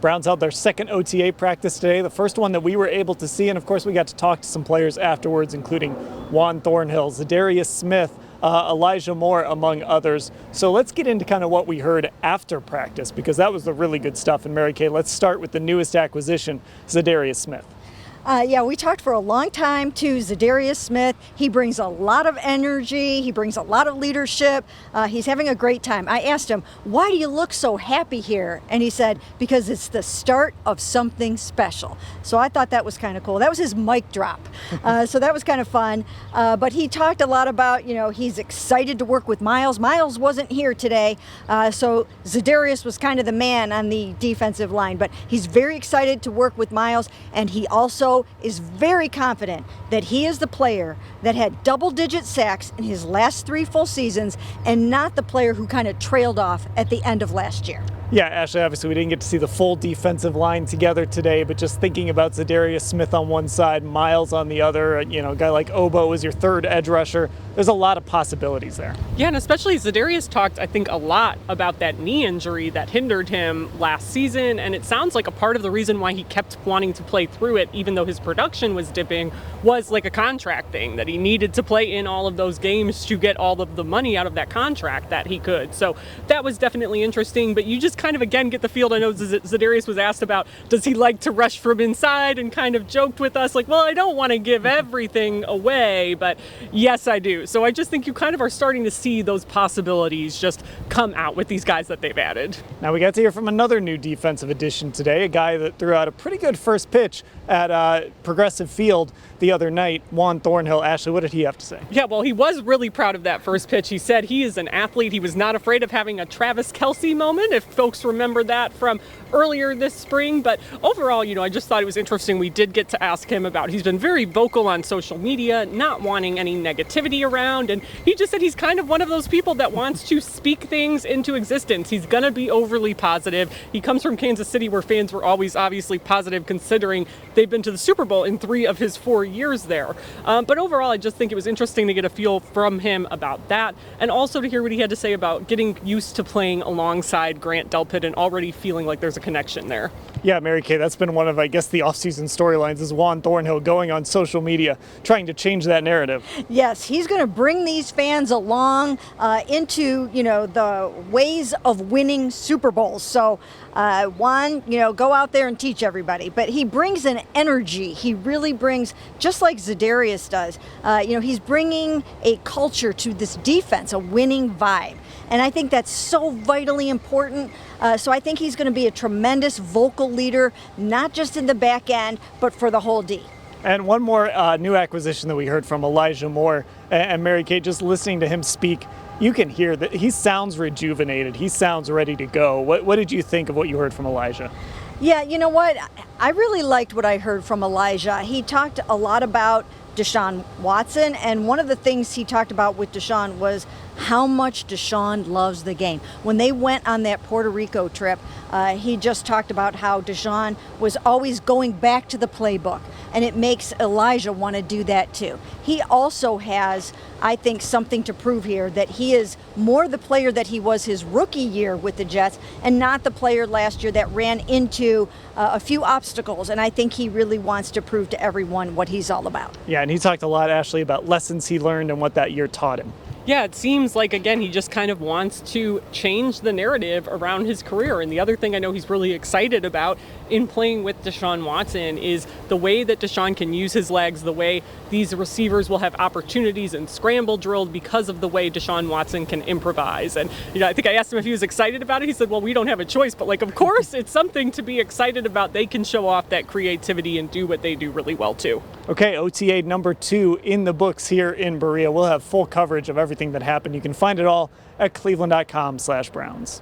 Browns held their second OTA practice today, the first one that we were able to see, and of course we got to talk to some players afterwards, including Juan Thornhill, Zadarius Smith, Elijah Moore, among others. So let's get into kind of what we heard after practice, because that was the really good stuff. And Mary Kay, let's start with the newest acquisition, Zadarius Smith. Yeah, we talked for a long time to Zadarius Smith. He brings a lot of energy. He brings a lot of leadership. He's having a great time. I asked him, why do you look so happy here? And he said, because it's the start of something special. So I thought that was kind of cool. That was his mic drop. So that was kind of fun. But he talked a lot about, he's excited to work with Miles. Miles wasn't here today. So Zadarius was kind of the man on the defensive line. But he's very excited to work with Miles. And he also is very confident that he is the player that had double-digit sacks in his last 3 full seasons and not the player who kind of trailed off at the end of last year. Yeah, Ashley, obviously we didn't get to see the full defensive line together today, but just thinking about Zadarius Smith on one side, Miles on the other, a guy like Obo is your third edge rusher. There's a lot of possibilities there. Yeah, and especially Zadarius talked, I think, a lot about that knee injury that hindered him last season, and it sounds like a part of the reason why he kept wanting to play through it, even though his production was dipping, was like a contract thing, that he needed to play in all of those games to get all of the money out of that contract that he could. So that was definitely interesting, but you just kind of, again, get the feel. I know Zadarius was asked about, does he like to rush from inside, and kind of joked with us, like, well, I don't want to give everything away, but yes, I do. So I just think you kind of are starting to see those possibilities just come out with these guys that they've added. Now we got to hear from another new defensive addition today, a guy that threw out a pretty good first pitch at Progressive Field the other night, Juan Thornhill. Ashley, what did he have to say? Yeah, well, he was really proud of that first pitch. He said he is an athlete. He was not afraid of having a Travis Kelce moment, if folks remember that from earlier this spring. But overall, I just thought it was interesting. We did get to ask him about, he's been very vocal on social media, not wanting any negativity around. And he just said he's kind of one of those people that wants to speak things into existence. He's going to be overly positive. He comes from Kansas City, where fans were always obviously positive, considering they've been to the Super Bowl in 3 of his 4 years there. But overall, I just think it was interesting to get a feel from him about that, and also to hear what he had to say about getting used to playing alongside Grant Delpit and already feeling like there's a connection there. Yeah, Mary Kay, that's been one of, I guess, the offseason storylines, is Juan Thornhill going on social media, trying to change that narrative. Yes, he's going to bring these fans along into, the ways of winning Super Bowls. So, Juan, go out there and teach everybody. But he brings an energy. He really brings, just like Zadarius does, he's bringing a culture to this defense, a winning vibe. And I think that's so vitally important. So I think he's going to be a tremendous vocal leader, not just in the back end, but for the whole D. And one more new acquisition that we heard from, Elijah Moore. And Mary Kay, just listening to him speak, you can hear that he sounds rejuvenated. He sounds ready to go. What did you think of what you heard from Elijah? Yeah, you know what? I really liked what I heard from Elijah. He talked a lot about Deshaun Watson, and one of the things he talked about with Deshaun was how much Deshaun loves the game. When they went on that Puerto Rico trip, he just talked about how Deshaun was always going back to the playbook, and it makes Elijah want to do that too. He also has, I think, something to prove here, that he is more the player that he was his rookie year with the Jets, and not the player last year that ran into a few obstacles. And I think he really wants to prove to everyone what he's all about. Yeah, and he talked a lot, Ashley, about lessons he learned and what that year taught him. Yeah, it seems like, again, he just kind of wants to change the narrative around his career. And the other thing I know he's really excited about in playing with Deshaun Watson is the way that Deshaun can use his legs, the way these receivers will have opportunities and scramble drilled because of the way Deshaun Watson can improvise. And, I think I asked him if he was excited about it. He said, well, we don't have a choice. But, of course, it's something to be excited about. They can show off that creativity and do what they do really well, too. Okay, OTA number 2 in the books here in Berea. We'll have full coverage of everything that happened. You can find it all at cleveland.com/Browns.